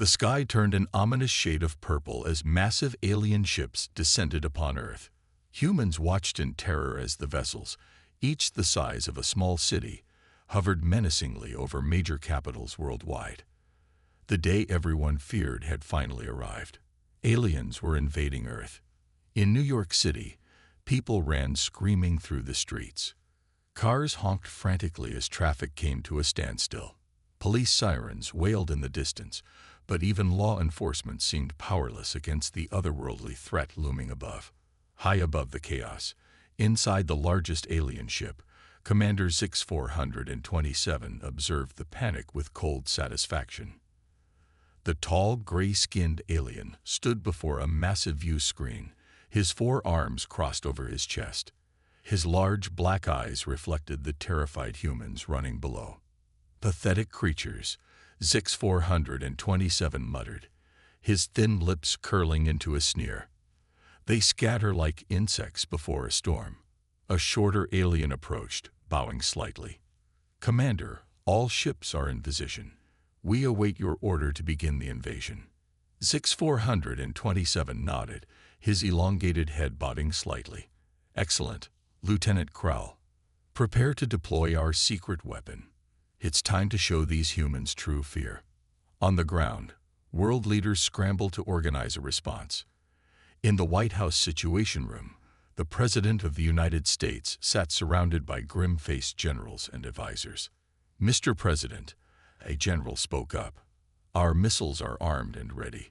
The sky turned an ominous shade of purple as massive alien ships descended upon Earth. Humans watched in terror as the vessels, each the size of a small city, hovered menacingly over major capitals worldwide. The day everyone feared had finally arrived. Aliens were invading Earth. In New York City, people ran screaming through the streets. Cars honked frantically as traffic came to a standstill. Police sirens wailed in the distance, but even law enforcement seemed powerless against the otherworldly threat looming above. High above the chaos, inside the largest alien ship, Commander Zix 427 observed the panic with cold satisfaction. The tall, gray-skinned alien stood before a massive view screen, his 4 arms crossed over his chest. His large black eyes reflected the terrified humans running below. "Pathetic creatures," Zix 427 muttered, his thin lips curling into a sneer. "They scatter like insects before a storm." A shorter alien approached, bowing slightly. "Commander, all ships are in position. We await your order to begin the invasion." Zix 427 nodded, his elongated head bobbing slightly. "Excellent, Lieutenant Krell. Prepare to deploy our secret weapon. It's time to show these humans true fear." On the ground, world leaders scrambled to organize a response. In the White House Situation Room, the President of the United States sat surrounded by grim-faced generals and advisors. "Mr. President," a general spoke up, "our missiles are armed and ready.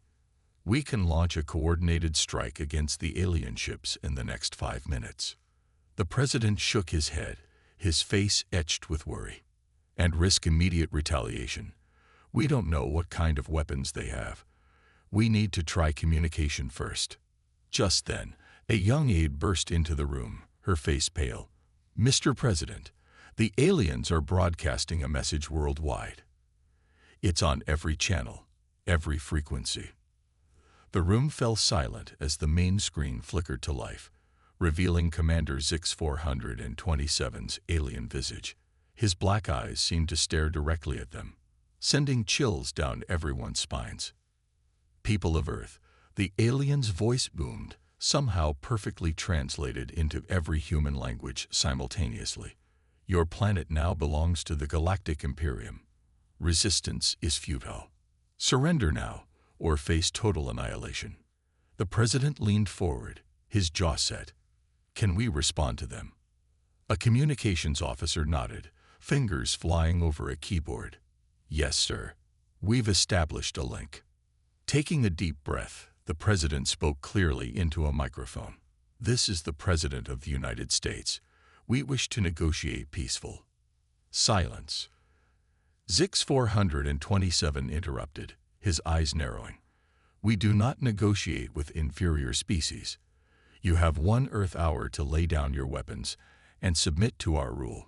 We can launch a coordinated strike against the alien ships in the next 5 minutes." The president shook his head, his face etched with worry. "And risk immediate retaliation. We don't know what kind of weapons they have. We need to try communication first." Just then, a young aide burst into the room, her face pale. "Mr. President, the aliens are broadcasting a message worldwide. It's on every channel, every frequency." The room fell silent as the main screen flickered to life, revealing Commander Zix 427's alien visage. His black eyes seemed to stare directly at them, sending chills down everyone's spines. "People of Earth," the alien's voice boomed, somehow perfectly translated into every human language simultaneously. "Your planet now belongs to the Galactic Imperium. Resistance is futile. Surrender now, or face total annihilation." The president leaned forward, his jaw set. "Can we respond to them?" A communications officer nodded, fingers flying over a keyboard. "Yes, sir. We've established a link." Taking a deep breath, the president spoke clearly into a microphone. "This is the President of the United States. We wish to negotiate peaceful." Silence. Zix 427 interrupted, his eyes narrowing. "We do not negotiate with inferior species. You have 1 Earth hour to lay down your weapons and submit to our rule.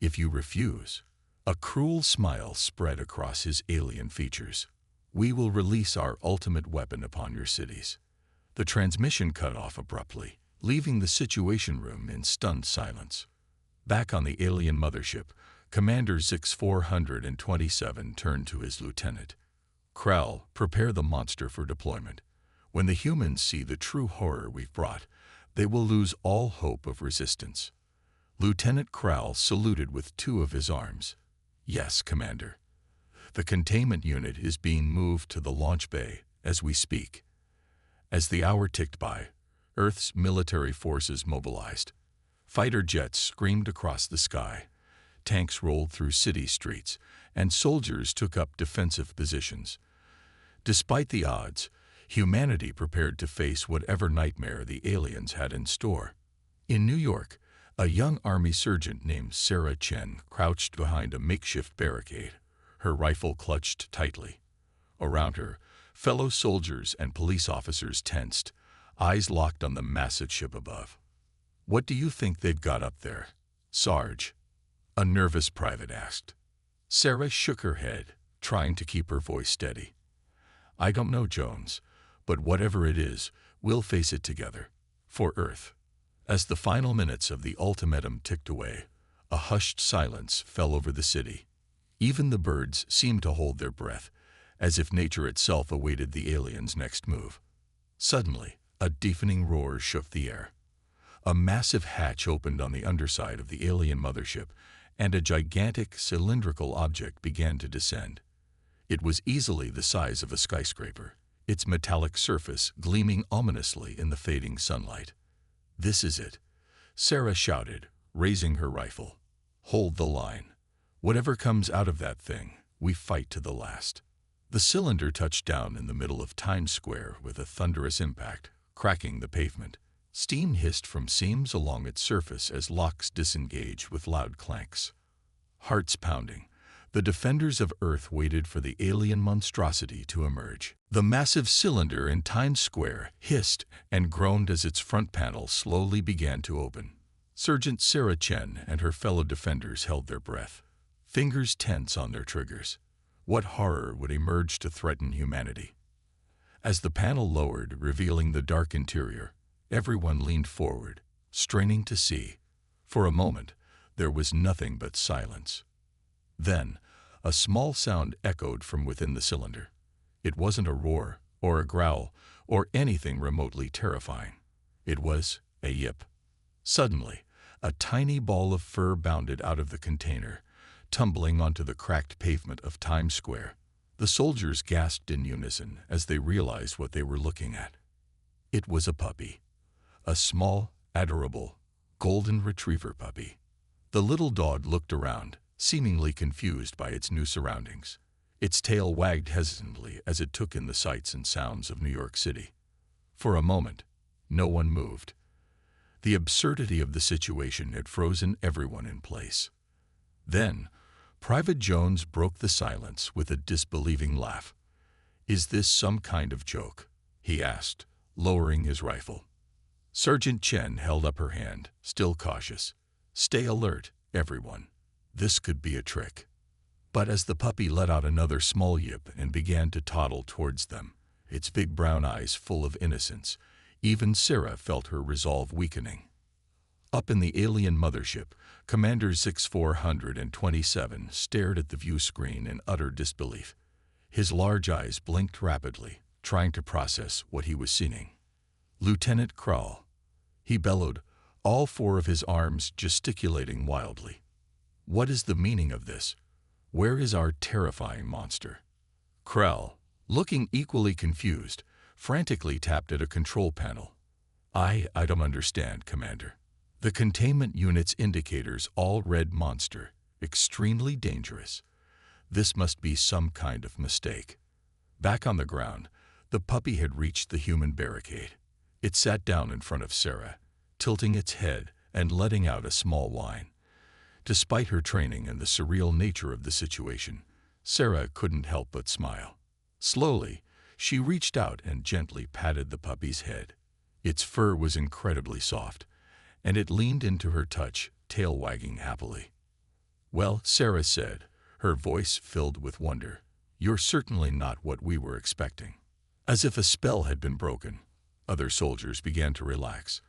If you refuse," a cruel smile spread across his alien features, "we will release our ultimate weapon upon your cities." The transmission cut off abruptly, leaving the Situation Room in stunned silence. Back on the alien mothership, Commander Zix 427 turned to his lieutenant. "Krell, prepare the monster for deployment. When the humans see the true horror we've brought, they will lose all hope of resistance." Lieutenant Krell saluted with 2 of his arms. "Yes, Commander. The containment unit is being moved to the launch bay as we speak." As the hour ticked by, Earth's military forces mobilized. Fighter jets screamed across the sky, tanks rolled through city streets, and soldiers took up defensive positions. Despite the odds, humanity prepared to face whatever nightmare the aliens had in store. In New York, a young army sergeant named Sarah Chen crouched behind a makeshift barricade, her rifle clutched tightly. Around her, fellow soldiers and police officers tensed, eyes locked on the massive ship above. "What do you think they've got up there, Sarge?" a nervous private asked. Sarah shook her head, trying to keep her voice steady. "I don't know, Jones, but whatever it is, we'll face it together. For Earth." As the final minutes of the ultimatum ticked away, a hushed silence fell over the city. Even the birds seemed to hold their breath, as if nature itself awaited the alien's next move. Suddenly, a deafening roar shook the air. A massive hatch opened on the underside of the alien mothership, and a gigantic, cylindrical object began to descend. It was easily the size of a skyscraper, its metallic surface gleaming ominously in the fading sunlight. "This is it," Sarah shouted, raising her rifle. "Hold the line. Whatever comes out of that thing, we fight to the last." The cylinder touched down in the middle of Times Square with a thunderous impact, cracking the pavement. Steam hissed from seams along its surface as locks disengaged with loud clanks. Hearts pounding, the defenders of Earth waited for the alien monstrosity to emerge. The massive cylinder in Times Square hissed and groaned as its front panel slowly began to open. Sergeant Sarah Chen and her fellow defenders held their breath, fingers tense on their triggers. What horror would emerge to threaten humanity? As the panel lowered, revealing the dark interior, everyone leaned forward, straining to see. For a moment, there was nothing but silence. Then, a small sound echoed from within the cylinder. It wasn't a roar, or a growl, or anything remotely terrifying. It was a yip. Suddenly, a tiny ball of fur bounded out of the container, tumbling onto the cracked pavement of Times Square. The soldiers gasped in unison as they realized what they were looking at. It was a puppy. A small, adorable, golden retriever puppy. The little dog looked around, seemingly confused by its new surroundings. Its tail wagged hesitantly as it took in the sights and sounds of New York City. For a moment, no one moved. The absurdity of the situation had frozen everyone in place. Then, Private Jones broke the silence with a disbelieving laugh. "Is this some kind of joke?" he asked, lowering his rifle. Sergeant Chen held up her hand, still cautious. "Stay alert, everyone. This could be a trick." But as the puppy let out another small yip and began to toddle towards them, its big brown eyes full of innocence, even Sarah felt her resolve weakening. Up in the alien mothership, Commander 6427 stared at the view screen in utter disbelief. His large eyes blinked rapidly, trying to process what he was seeing. "Lieutenant Krull," he bellowed, all four of his arms gesticulating wildly. "What is the meaning of this? Where is our terrifying monster?" Krull, looking equally confused, frantically tapped at a control panel. I don't understand, Commander. The containment unit's indicators all read monster, extremely dangerous. This must be some kind of mistake." Back on the ground, the puppy had reached the human barricade. It sat down in front of Sarah, tilting its head and letting out a small whine. Despite her training and the surreal nature of the situation, Sarah couldn't help but smile. Slowly, she reached out and gently patted the puppy's head. Its fur was incredibly soft, and it leaned into her touch, tail wagging happily. "Well," Sarah said, her voice filled with wonder, "you're certainly not what we were expecting." As if a spell had been broken, other soldiers began to relax.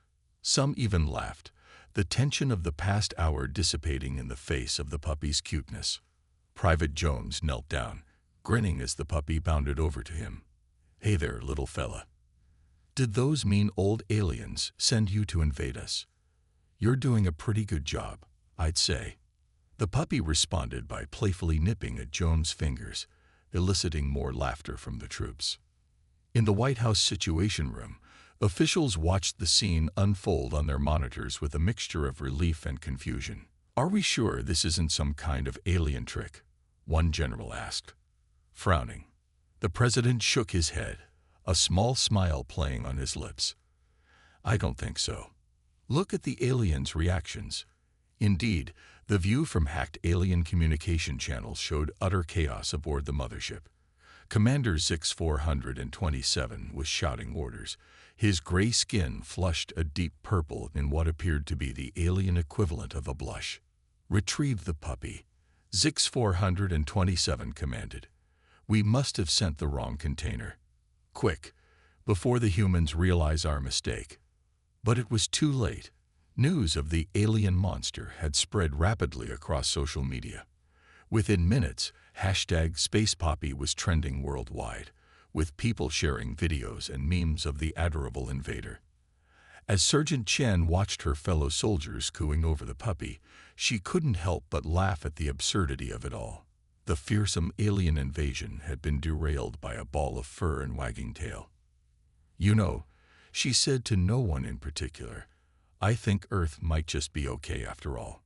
Some even laughed, the tension of the past hour dissipating in the face of the puppy's cuteness. Private Jones knelt down, grinning as the puppy bounded over to him. "Hey there, little fella. Did those mean old aliens send you to invade us? You're doing a pretty good job, I'd say." The puppy responded by playfully nipping at Jones' fingers, eliciting more laughter from the troops. In the White House Situation Room, officials watched the scene unfold on their monitors with a mixture of relief and confusion. "Are we sure this isn't some kind of alien trick?" one general asked. Frowning, the president shook his head, a small smile playing on his lips. "I don't think so. Look at the aliens' reactions." Indeed, the view from hacked alien communication channels showed utter chaos aboard the mothership. Commander 6427 was shouting orders, his gray skin flushed a deep purple in what appeared to be the alien equivalent of a blush. "Retrieve the puppy," 6427 commanded. "We must have sent the wrong container. Quick, before the humans realize our mistake." But it was too late. News of the alien monster had spread rapidly across social media. Within minutes, Hashtag Space Poppy was trending worldwide, with people sharing videos and memes of the adorable invader. As Sergeant Chen watched her fellow soldiers cooing over the puppy, she couldn't help but laugh at the absurdity of it all. The fearsome alien invasion had been derailed by a ball of fur and wagging tail. "You know," she said to no one in particular, "I think Earth might just be okay after all."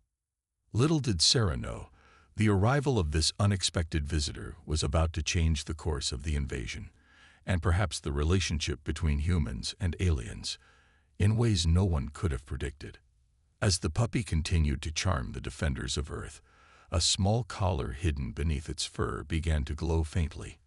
Little did Sarah know, the arrival of this unexpected visitor was about to change the course of the invasion, and perhaps the relationship between humans and aliens, in ways no one could have predicted. As the puppy continued to charm the defenders of Earth, a small collar hidden beneath its fur began to glow faintly.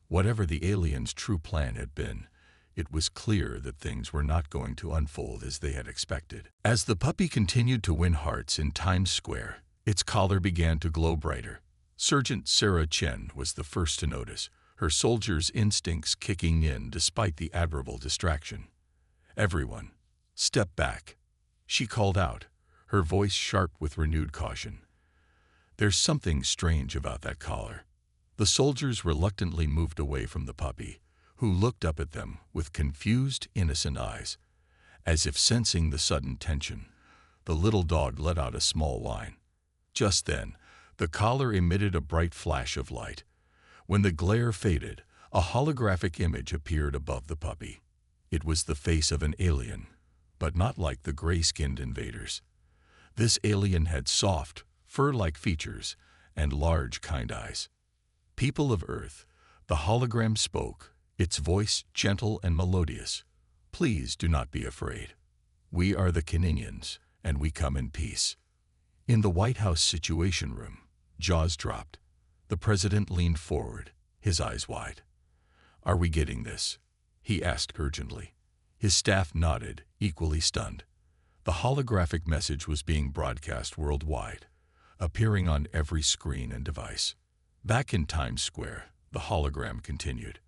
Whatever the aliens' true plan had been, it was clear that things were not going to unfold as they had expected. As the puppy continued to win hearts in Times Square, its collar began to glow brighter. Sergeant Sarah Chen was the first to notice, her soldiers' instincts kicking in despite the admirable distraction. "Everyone, step back," she called out, her voice sharp with renewed caution. "There's something strange about that collar." The soldiers reluctantly moved away from the puppy, who looked up at them with confused, innocent eyes. As if sensing the sudden tension, the little dog let out a small whine. Just then, the collar emitted a bright flash of light. When the glare faded, a holographic image appeared above the puppy. It was the face of an alien, but not like the gray-skinned invaders. This alien had soft, fur-like features and large, kind eyes. "People of Earth," the hologram spoke, its voice gentle and melodious, "please do not be afraid. We are the Caninians, and we come in peace." In the White House Situation Room, jaws dropped. The president leaned forward, his eyes wide. "Are we getting this?" he asked urgently. His staff nodded, equally stunned. The holographic message was being broadcast worldwide, appearing on every screen and device. Back in Times Square, the hologram continued.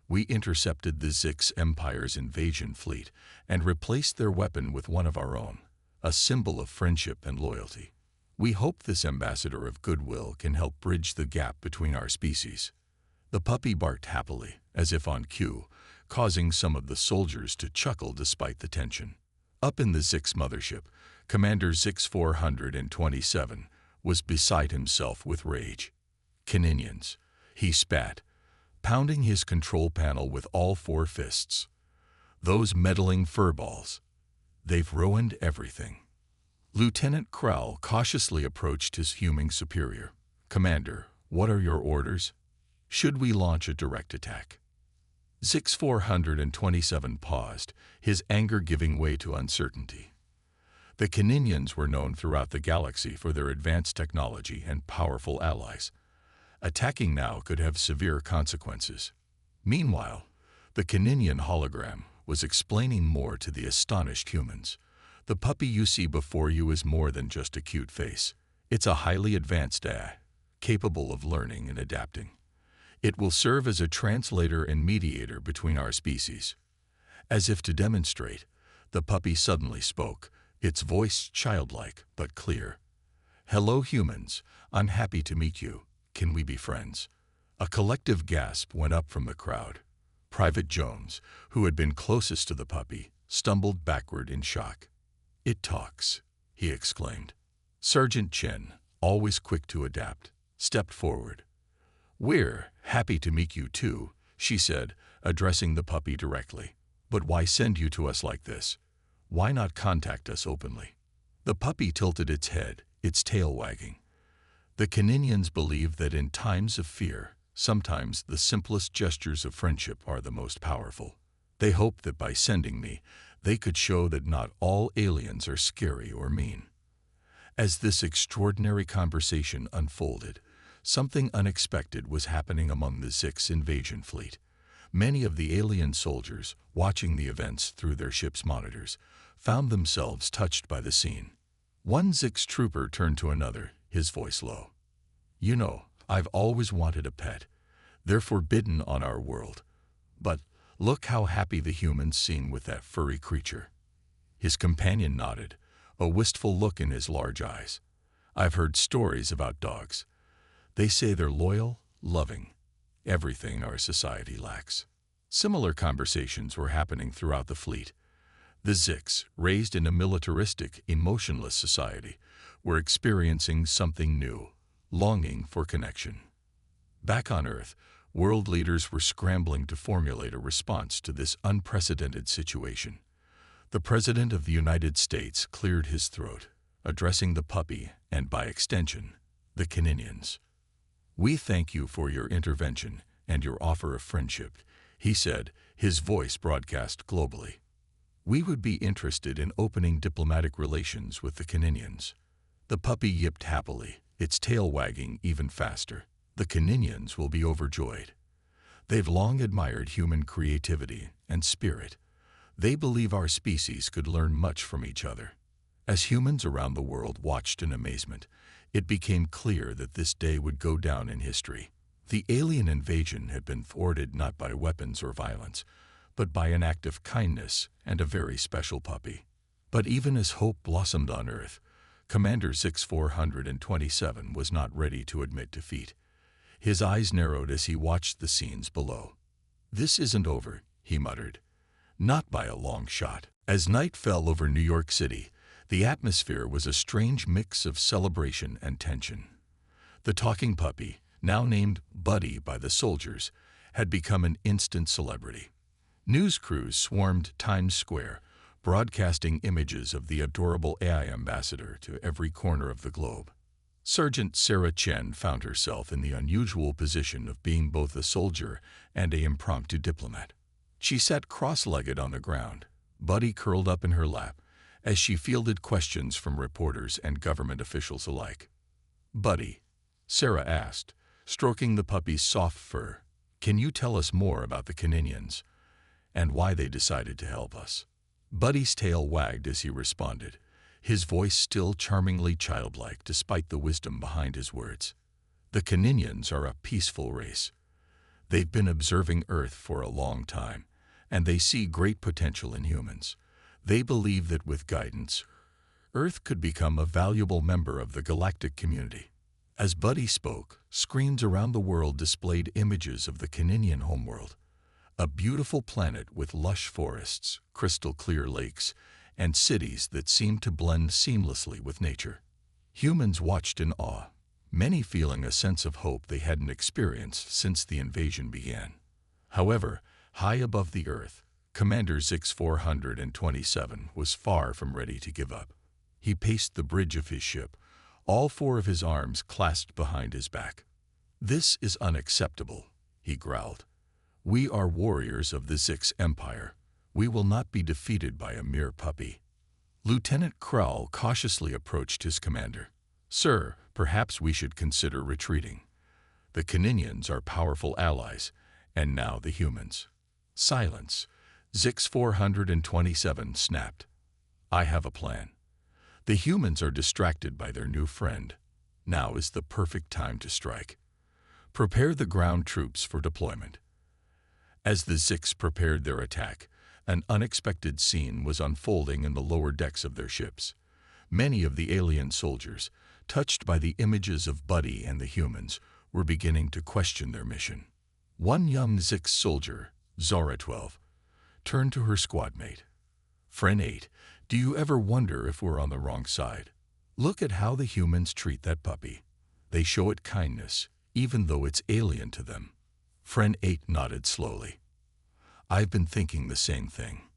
"We intercepted the Zix Empire's invasion fleet and replaced their weapon with one of our own, a symbol of friendship and loyalty. We hope this ambassador of goodwill can help bridge the gap between our species." The puppy barked happily, as if on cue, causing some of the soldiers to chuckle despite the tension. Up in the Zix mothership, Commander Zix 427 was beside himself with rage. "Caninians," he spat, pounding his control panel with all four fists. "Those meddling furballs. They've ruined everything." Lieutenant Krell cautiously approached his fuming superior. "Commander, what are your orders? Should we launch a direct attack?" Zix 427 paused, his anger giving way to uncertainty. The Caninians were known throughout the galaxy for their advanced technology and powerful allies. Attacking now could have severe consequences. Meanwhile, the Caninian hologram was explaining more to the astonished humans. "The puppy you see before you is more than just a cute face. It's a highly advanced AI, capable of learning and adapting. It will serve as a translator and mediator between our species." As if to demonstrate, the puppy suddenly spoke, its voice childlike but clear. "Hello humans, I'm happy to meet you. Can we be friends?" A collective gasp went up from the crowd. Private Jones, who had been closest to the puppy, stumbled backward in shock. "It talks," he exclaimed. Sergeant Chen, always quick to adapt, stepped forward. "We're happy to meet you too," she said, addressing the puppy directly. "But why send you to us like this? Why not contact us openly?" The puppy tilted its head, its tail wagging. "The Caninians believe that in times of fear, sometimes the simplest gestures of friendship are the most powerful. They hope that by sending me, they could show that not all aliens are scary or mean." As this extraordinary conversation unfolded, something unexpected was happening among the Zix invasion fleet. Many of the alien soldiers, watching the events through their ship's monitors, found themselves touched by the scene. One Zix trooper turned to another, his voice low. "You know, I've always wanted a pet. They're forbidden on our world. But look how happy the humans seem with that furry creature." His companion nodded, a wistful look in his large eyes. "I've heard stories about dogs. They say they're loyal, loving, everything our society lacks. Similar conversations were happening throughout the fleet. The Zix, raised in a militaristic, emotionless society, were experiencing something new, longing for connection. Back on Earth, world leaders were scrambling to formulate a response to this unprecedented situation. The President of the United States cleared his throat, addressing the puppy and, by extension, the Caninians. "We thank you for your intervention and your offer of friendship," he said, his voice broadcast globally. "We would be interested in opening diplomatic relations with the Caninians." The puppy yipped happily, its tail wagging even faster. "The Caninians will be overjoyed. They've long admired human creativity and spirit. They believe our species could learn much from each other." As humans around the world watched in amazement, it became clear that this day would go down in history. The alien invasion had been thwarted not by weapons or violence, but by an act of kindness and a very special puppy. But even as hope blossomed on Earth, Commander Zix 427 was not ready to admit defeat. His eyes narrowed as he watched the scenes below. "This isn't over," he muttered. "Not by a long shot." As night fell over New York City, the atmosphere was a strange mix of celebration and tension. The talking puppy, now named Buddy by the soldiers, had become an instant celebrity. News crews swarmed Times Square, broadcasting images of the adorable AI ambassador to every corner of the globe. Sergeant Sarah Chen found herself in the unusual position of being both a soldier and an impromptu diplomat. She sat cross-legged on the ground, Buddy curled up in her lap, as she fielded questions from reporters and government officials alike. "Buddy," Sarah asked, stroking the puppy's soft fur, "can you tell us more about the Caninians and why they decided to help us?" Buddy's tail wagged as he responded, his voice still charmingly childlike despite the wisdom behind his words. "The Caninians are a peaceful race. They've been observing Earth for a long time, and they see great potential in humans. They believe that with guidance, Earth could become a valuable member of the galactic community." As Buddy spoke, screens around the world displayed images of the Caninian homeworld, a beautiful planet with lush forests, crystal-clear lakes, and cities that seemed to blend seamlessly with nature. Humans watched in awe, many feeling a sense of hope they hadn't experienced since the invasion began. However, high above the Earth, Commander Zix 427 was far from ready to give up. He paced the bridge of his ship, all four of his arms clasped behind his back. "This is unacceptable," he growled. "We are warriors of the Zix Empire. We will not be defeated by a mere puppy." Lieutenant Krall cautiously approached his commander. "Sir, perhaps we should consider retreating. The Caninians are powerful allies, and now the humans." "Silence," Zix 427 snapped. "I have a plan. The humans are distracted by their new friend. Now is the perfect time to strike. Prepare the ground troops for deployment." As the Zix prepared their attack, an unexpected scene was unfolding in the lower decks of their ships. Many of the alien soldiers, touched by the images of Buddy and the humans, were beginning to question their mission. One young Zix soldier, Zora 12, turned to her squad mate. "Friend 8, do you ever wonder if we're on the wrong side? Look at how the humans treat that puppy. They show it kindness, even though it's alien to them." Friend 8 nodded slowly. "I've been thinking the same thing.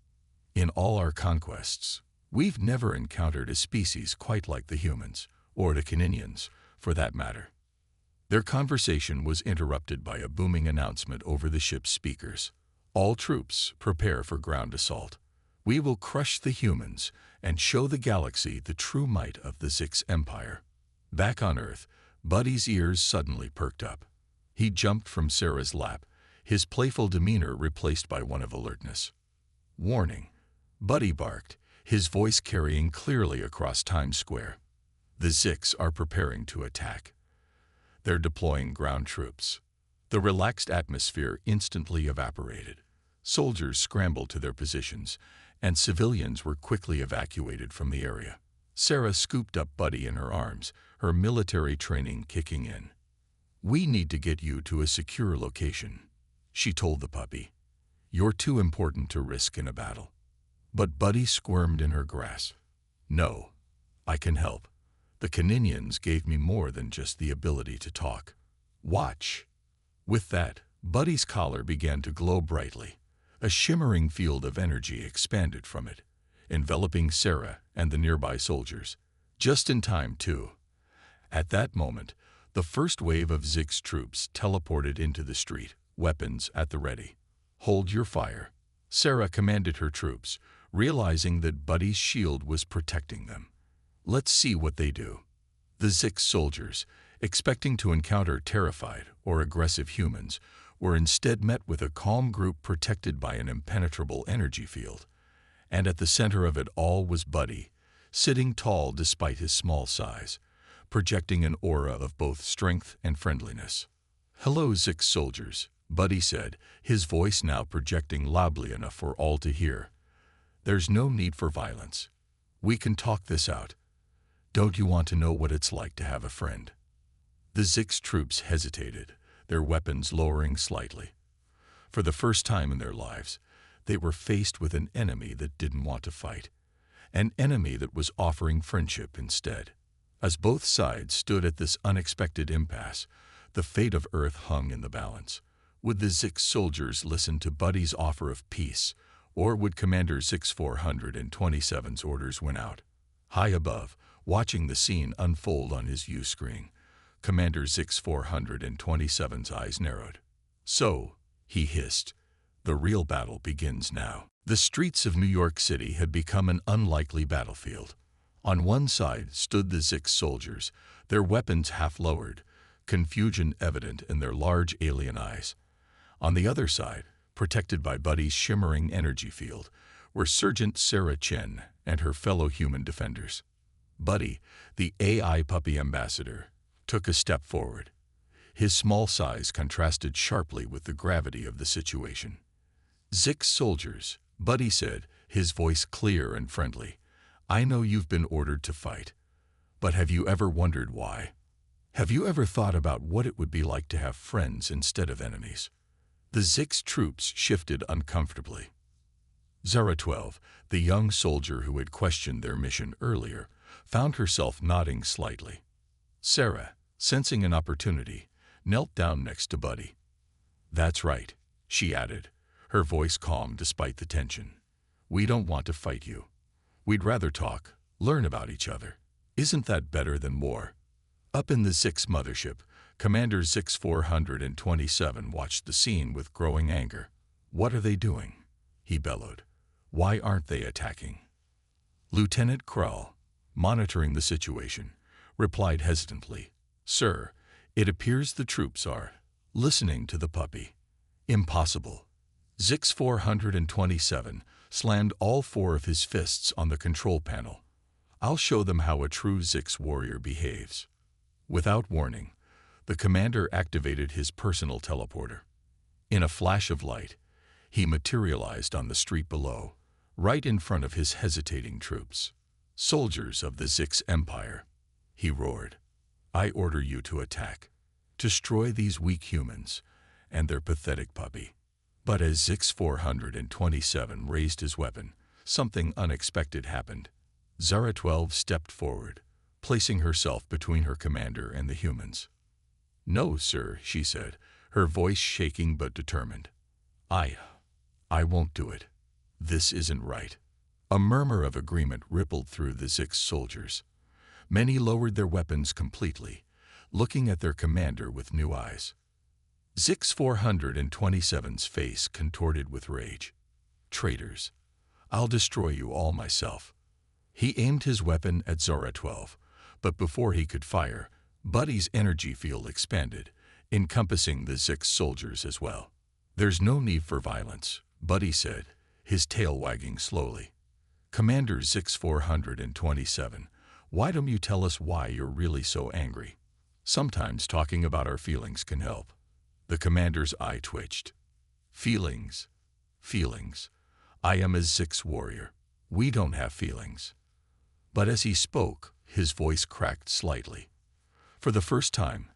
In all our conquests, we've never encountered a species quite like the humans, or the Caninians, for that matter." Their conversation was interrupted by a booming announcement over the ship's speakers. "All troops, prepare for ground assault. We will crush the humans and show the galaxy the true might of the Zix Empire." Back on Earth, Buddy's ears suddenly perked up. He jumped from Sarah's lap, his playful demeanor replaced by one of alertness. "Warning," Buddy barked, his voice carrying clearly across Times Square. "The Zix are preparing to attack. They're deploying ground troops." The relaxed atmosphere instantly evaporated. Soldiers scrambled to their positions, and civilians were quickly evacuated from the area. Sarah scooped up Buddy in her arms, her military training kicking in. We need to get you to a secure location, she told the puppy. You're too important to risk in a battle. But Buddy squirmed in her grasp. No, I can help. The Caninians gave me more than just the ability to talk. Watch. With that, Buddy's collar began to glow brightly. A shimmering field of energy expanded from it, enveloping Sarah and the nearby soldiers. Just in time, too. At that moment, the first wave of Zix's troops teleported into the street, weapons at the ready. Hold your fire, Sarah commanded her troops, realizing that Buddy's shield was protecting them. Let's see what they do. The Zix soldiers, expecting to encounter terrified or aggressive humans, were instead met with a calm group protected by an impenetrable energy field. And at the center of it all was Buddy, sitting tall despite his small size, projecting an aura of both strength and friendliness. "Hello, Zix soldiers," Buddy said, his voice now projecting loudly enough for all to hear. "There's no need for violence. We can talk this out. Don't you want to know what it's like to have a friend?" The Zix troops hesitated, their weapons lowering slightly. For the first time in their lives, they were faced with an enemy that didn't want to fight, an enemy that was offering friendship instead. As both sides stood at this unexpected impasse, the fate of Earth hung in the balance. Would the Zix soldiers listen to Buddy's offer of peace, or would Commander Zix 427's orders win out? High above, watching the scene unfold on his view screen, Commander Zix 427's eyes narrowed. "So," he hissed, "the real battle begins now." The streets of New York City had become an unlikely battlefield. On one side stood the Zix soldiers, their weapons half lowered, confusion evident in their large alien eyes. On the other side, protected by Buddy's shimmering energy field, were Sergeant Sarah Chen and her fellow human defenders. Buddy, the AI puppy ambassador, took a step forward. His small size contrasted sharply with the gravity of the situation. "Zix soldiers," Buddy said, his voice clear and friendly, "I know you've been ordered to fight, but have you ever wondered why? Have you ever thought about what it would be like to have friends instead of enemies?" The Zix troops shifted uncomfortably. Zara 12, the young soldier who had questioned their mission earlier, found herself nodding slightly. Sarah, sensing an opportunity, knelt down next to Buddy. "That's right," she added, her voice calm despite the tension. "We don't want to fight you. We'd rather talk, learn about each other. Isn't that better than war?" Up in the Zix mothership, Commander Zix 427 watched the scene with growing anger. "What are they doing?" he bellowed. "Why aren't they attacking?" Lieutenant Krull, monitoring the situation, replied hesitantly, "Sir, it appears the troops are listening to the puppy." "Impossible." Zix 427 slammed all four of his fists on the control panel. "I'll show them how a true Zix warrior behaves." Without warning, the commander activated his personal teleporter. In a flash of light, he materialized on the street below, right in front of his hesitating troops. "Soldiers of the Zix Empire," he roared, "I order you to attack. Destroy these weak humans and their pathetic puppy." But as Zix 427 raised his weapon, something unexpected happened. Zara 12 stepped forward, placing herself between her commander and the humans. "No, sir," she said, her voice shaking but determined. I won't do it. This isn't right." A murmur of agreement rippled through the Zix soldiers. Many lowered their weapons completely, looking at their commander with new eyes. Zix 427's face contorted with rage. "Traitors! I'll destroy you all myself." He aimed his weapon at Zora 12, but before he could fire, Buddy's energy field expanded, encompassing the Zix soldiers as well. "There's no need for violence," Buddy said, his tail wagging slowly. "Commander Zix 427, why don't you tell us why you're really so angry? Sometimes talking about our feelings can help." The commander's eye twitched. "Feelings? Feelings? I am a Zix warrior. We don't have feelings." But as he spoke, his voice cracked slightly. For the first time,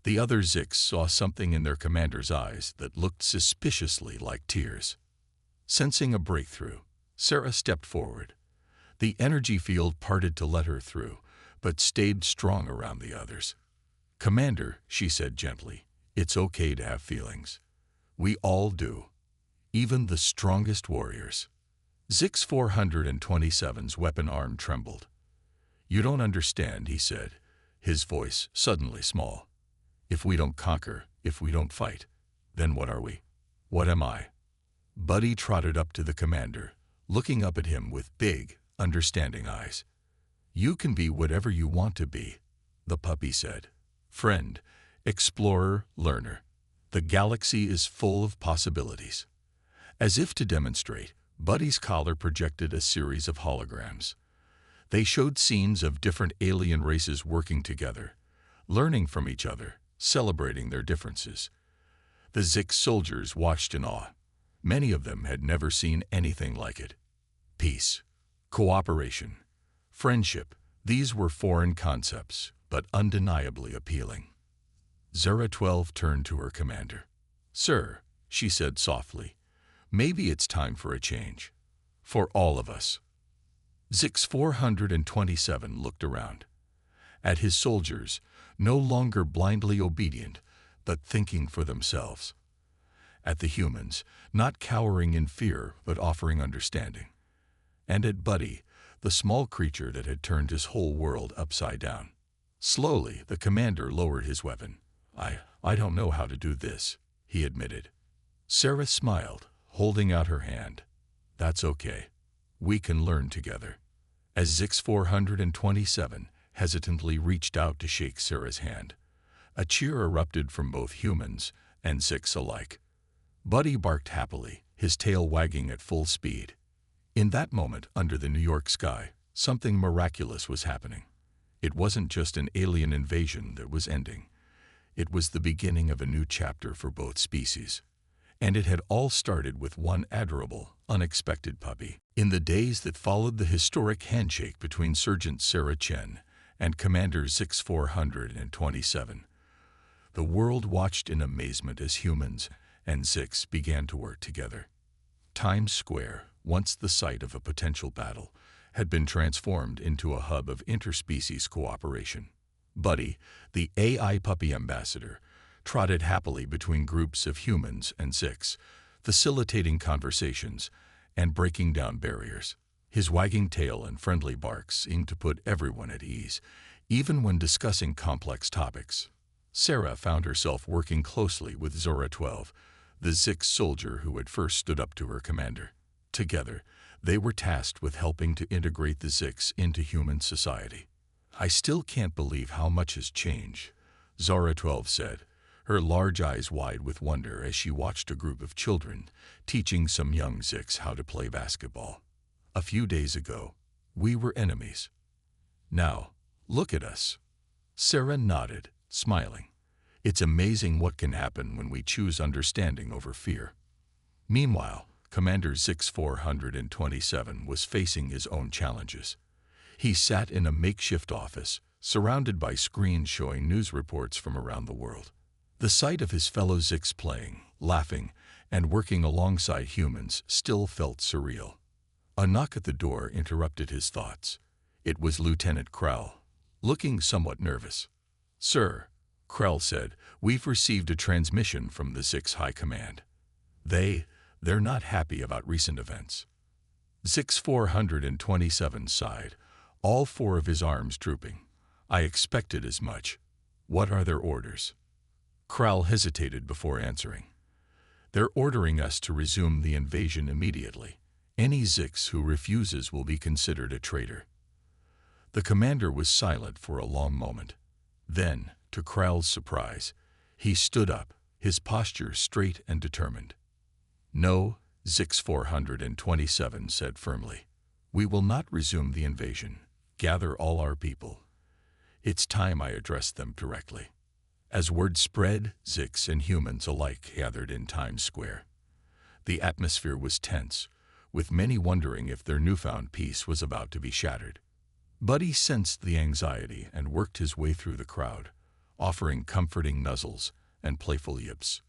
The other Zix saw something in their commander's eyes that looked suspiciously like tears. Sensing a breakthrough, Sarah stepped forward. The energy field parted to let her through, but stayed strong around the others. "Commander," she said gently, "it's okay to have feelings. We all do. Even the strongest warriors." Zix 427's weapon arm trembled. "You don't understand," he said, his voice suddenly small. "If we don't conquer, if we don't fight, then what are we? What am I?" Buddy trotted up to the commander, looking up at him with big, understanding eyes. "You can be whatever you want to be," the puppy said. "Friend, explorer, learner. The galaxy is full of possibilities." As if to demonstrate, Buddy's collar projected a series of holograms. They showed scenes of different alien races working together, learning from each other, celebrating their differences. The Zix soldiers watched in awe. Many of them had never seen anything like it. Peace, cooperation, friendship, these were foreign concepts, but undeniably appealing. Zara 12 turned to her commander. "Sir," she said softly, "maybe it's time for a change. For all of us." Zix 427 looked around. At his soldiers, no longer blindly obedient, but thinking for themselves. At the humans, not cowering in fear, but offering understanding. And at Buddy, the small creature that had turned his whole world upside down. Slowly, the commander lowered his weapon. I don't know how to do this," he admitted. Sarah smiled, holding out her hand. "That's okay. We can learn together." As Zix 427 hesitantly reached out to shake Sarah's hand, a cheer erupted from both humans and Zix alike. Buddy barked happily, his tail wagging at full speed. In that moment, under the New York sky, something miraculous was happening. It wasn't just an alien invasion that was ending. It was the beginning of a new chapter for both species. And it had all started with one adorable, unexpected puppy. In the days that followed the historic handshake between Sergeant Sarah Chen and Commander Zix 427, the world watched in amazement as humans and Zix began to work together. Times Square, once the site of a potential battle, had been transformed into a hub of interspecies cooperation. Buddy, the AI puppy ambassador, trotted happily between groups of humans and Zix, facilitating conversations and breaking down barriers. His wagging tail and friendly barks seemed to put everyone at ease, even when discussing complex topics. Sarah found herself working closely with Zora 12, the Zix soldier who had first stood up to her commander. Together, they were tasked with helping to integrate the Zix into human society. "I still can't believe how much has changed," Zora 12 said, her large eyes wide with wonder as she watched a group of children teaching some young Zix how to play basketball. "A few days ago, we were enemies. Now, look at us." Sarah nodded, smiling. "It's amazing what can happen when we choose understanding over fear." Meanwhile, Commander Zix 427 was facing his own challenges. He sat in a makeshift office, surrounded by screens showing news reports from around the world. The sight of his fellow Zix playing, laughing, and working alongside humans still felt surreal. A knock at the door interrupted his thoughts. It was Lieutenant Krell, looking somewhat nervous. "Sir," Krell said, "we've received a transmission from the Zix High Command. They're not happy about recent events." Zix 427 sighed, all four of his arms drooping. "I expected as much. What are their orders?" Krell hesitated before answering. "They're ordering us to resume the invasion immediately. Any Zix who refuses will be considered a traitor." The commander was silent for a long moment. Then, to Krell's surprise, he stood up, his posture straight and determined. "No," Zix 427 said firmly. "We will not resume the invasion. Gather all our people. It's time I addressed them directly." As word spread, Zix and humans alike gathered in Times Square. The atmosphere was tense, with many wondering if their newfound peace was about to be shattered. Buddy sensed the anxiety and worked his way through the crowd, offering comforting nuzzles and playful yips.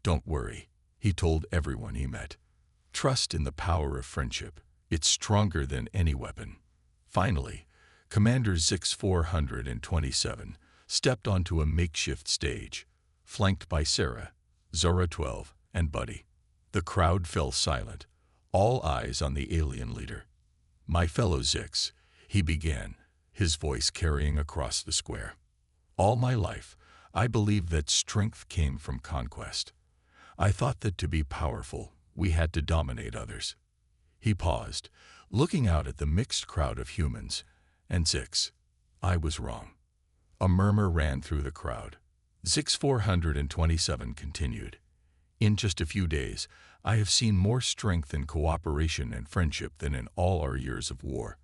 "Don't worry," he told everyone he met. "Trust in the power of friendship. It's stronger than any weapon." Finally, Commander Zix 427 stepped onto a makeshift stage, flanked by Sarah, Zora 12, and Buddy. The crowd fell silent, all eyes on the alien leader. "My fellow Zix," he began, his voice carrying across the square. "All my life, I believed that strength came from conquest. I thought that to be powerful, we had to dominate others." He paused, looking out at the mixed crowd of humans and Zix. "I was wrong." A murmur ran through the crowd. Zix 427 continued. "In just a few days, I have seen more strength in cooperation and friendship than in all our years of war.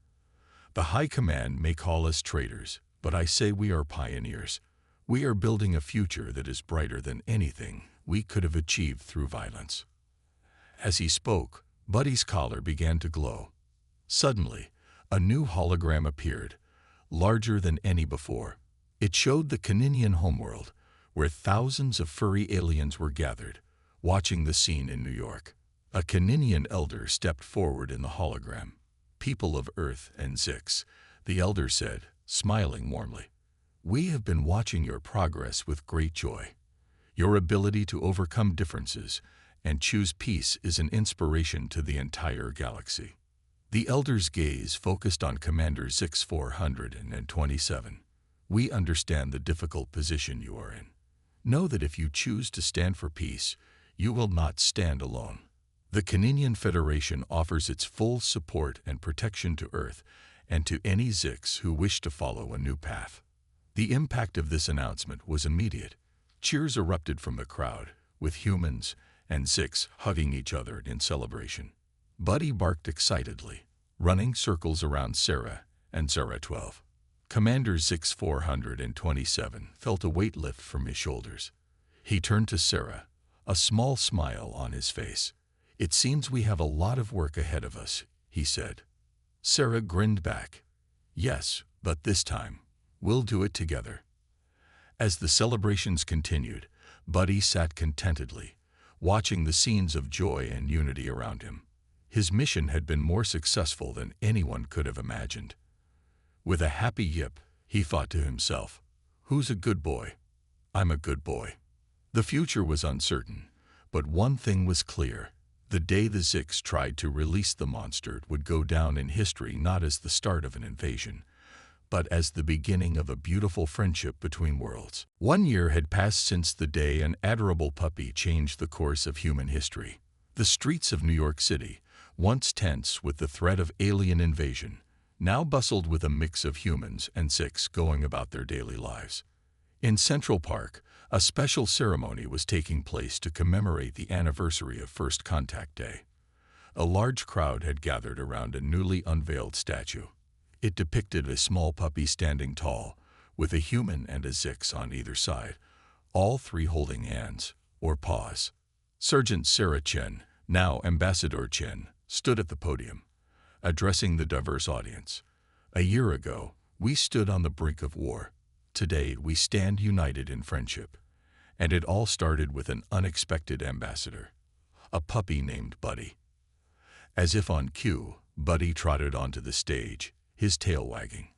The High Command may call us traitors, but I say we are pioneers. We are building a future that is brighter than anything we could have achieved through violence." As he spoke, Buddy's collar began to glow. Suddenly, a new hologram appeared, larger than any before. It showed the Caninian homeworld, where thousands of furry aliens were gathered, watching the scene in New York. A Caninian elder stepped forward in the hologram. "People of Earth and Zix," the elder said, smiling warmly. "We have been watching your progress with great joy. Your ability to overcome differences and choose peace is an inspiration to the entire galaxy." The elder's gaze focused on Commander Zix 427. "We understand the difficult position you are in. Know that if you choose to stand for peace, you will not stand alone. The Caninian Federation offers its full support and protection to Earth and to any Zix who wish to follow a new path." The impact of this announcement was immediate. Cheers erupted from the crowd, with humans and Zix hugging each other in celebration. Buddy barked excitedly, running circles around Sarah and Zora 12. Commander Zix 427 felt a weight lift from his shoulders. He turned to Sarah, a small smile on his face. "It seems we have a lot of work ahead of us," he said. Sarah grinned back. "Yes, but this time, we'll do it together." As the celebrations continued, Buddy sat contentedly, watching the scenes of joy and unity around him. His mission had been more successful than anyone could have imagined. With a happy yip, he thought to himself, "Who's a good boy? I'm a good boy." The future was uncertain, but one thing was clear. The day the Zix tried to release the monster would go down in history not as the start of an invasion, but as the beginning of a beautiful friendship between worlds. 1 year had passed since the day an adorable puppy changed the course of human history. The streets of New York City, once tense with the threat of alien invasion, now bustled with a mix of humans and Zix going about their daily lives. In Central Park, a special ceremony was taking place to commemorate the anniversary of First Contact Day. A large crowd had gathered around a newly unveiled statue. It depicted a small puppy standing tall, with a human and a Zix on either side, all three holding hands, or paws. Sergeant Sarah Chen, now Ambassador Chen, stood at the podium, addressing the diverse audience. "A year ago, we stood on the brink of war. Today, we stand united in friendship. And it all started with an unexpected ambassador, a puppy named Buddy." As if on cue, Buddy trotted onto the stage, his tail wagging.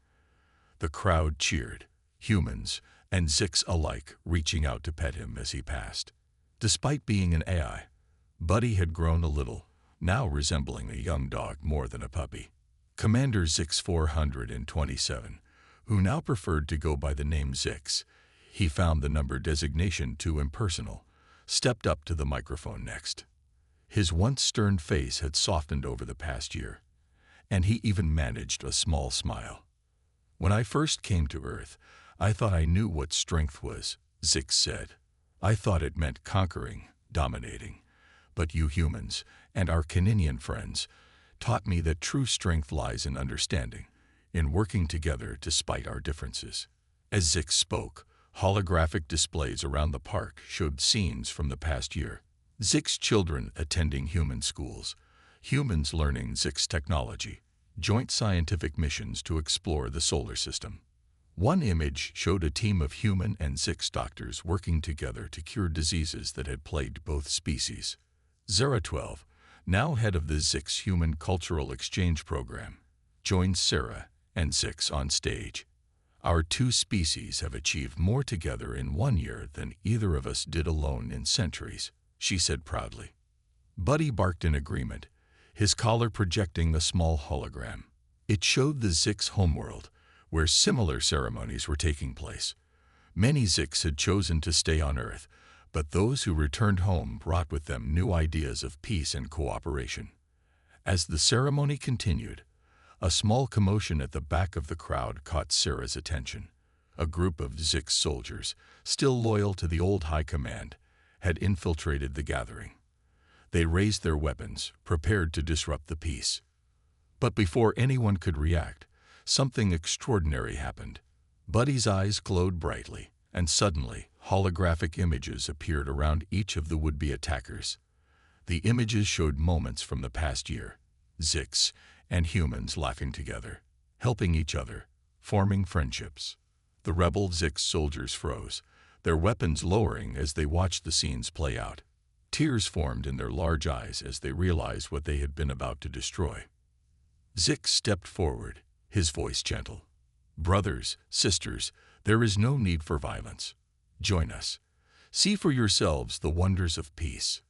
The crowd cheered, humans and Zix alike reaching out to pet him as he passed. Despite being an AI, Buddy had grown a little, now resembling a young dog more than a puppy. Commander Zix 427, who now preferred to go by the name Zix, he found the number designation too impersonal, stepped up to the microphone next. His once stern face had softened over the past year, and he even managed a small smile. "When I first came to Earth, I thought I knew what strength was," Zix said. "I thought it meant conquering, dominating. But you humans, and our Caninian friends, taught me that true strength lies in understanding, in working together despite our differences." As Zix spoke, holographic displays around the park showed scenes from the past year. Zix children attending human schools, humans learning Zix technology, joint scientific missions to explore the solar system. One image showed a team of human and Zix doctors working together to cure diseases that had plagued both species. Zara 12, now head of the Zix Human Cultural Exchange Program, joined Sarah and Zix on stage. Our two species have achieved more together in 1 year than either of us did alone in centuries, she said proudly. Buddy barked in agreement, his collar projecting a small hologram. It showed the Zix homeworld, where similar ceremonies were taking place. Many Zix had chosen to stay on Earth, but those who returned home brought with them new ideas of peace and cooperation. As the ceremony continued, a small commotion at the back of the crowd caught Sarah's attention. A group of Zix soldiers, still loyal to the old high command, had infiltrated the gathering. They raised their weapons, prepared to disrupt the peace. But before anyone could react, something extraordinary happened. Buddy's eyes glowed brightly, and suddenly, holographic images appeared around each of the would-be attackers. The images showed moments from the past year, Zix and humans laughing together, helping each other, forming friendships. The rebel Zix soldiers froze, their weapons lowering as they watched the scenes play out. Tears formed in their large eyes as they realized what they had been about to destroy. Zix stepped forward, his voice gentle. "Brothers, sisters, there is no need for violence. Join us. See for yourselves the wonders of peace."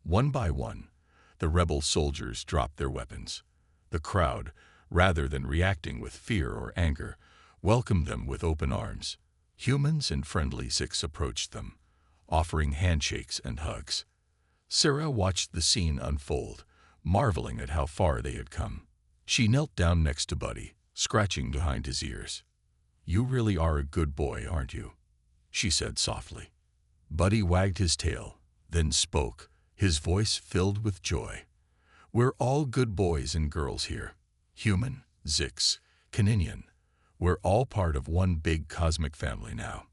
One by one, the rebel soldiers dropped their weapons. The crowd, rather than reacting with fear or anger, welcomed them with open arms. Humans and friendly Zix approached them, offering handshakes and hugs. Sarah watched the scene unfold, marveling at how far they had come. She knelt down next to Buddy, scratching behind his ears. "You really are a good boy, aren't you?" she said softly. Buddy wagged his tail, then spoke, his voice filled with joy. "We're all good boys and girls here. Human, Zix, Caninian. We're all part of one big cosmic family now."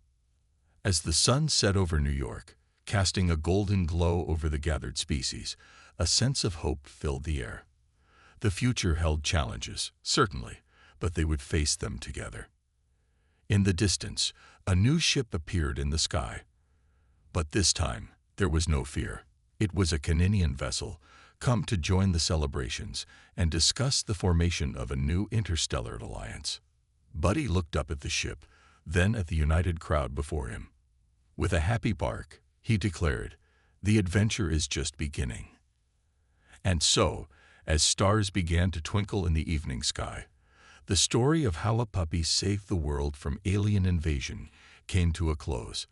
As the sun set over New York, casting a golden glow over the gathered species, a sense of hope filled the air. The future held challenges, certainly, but they would face them together. In the distance, a new ship appeared in the sky. But this time, there was no fear. It was a Caninian vessel, come to join the celebrations and discuss the formation of a new interstellar alliance. Buddy looked up at the ship, then at the united crowd before him. With a happy bark, he declared, "The adventure is just beginning." And so, as stars began to twinkle in the evening sky, the story of how a puppy saved the world from alien invasion came to a close.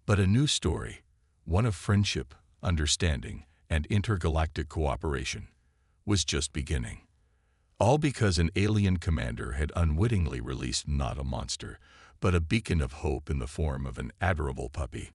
But a new story, one of friendship, understanding, and intergalactic cooperation, was just beginning. All because an alien commander had unwittingly released not a monster, but a beacon of hope in the form of an adorable puppy.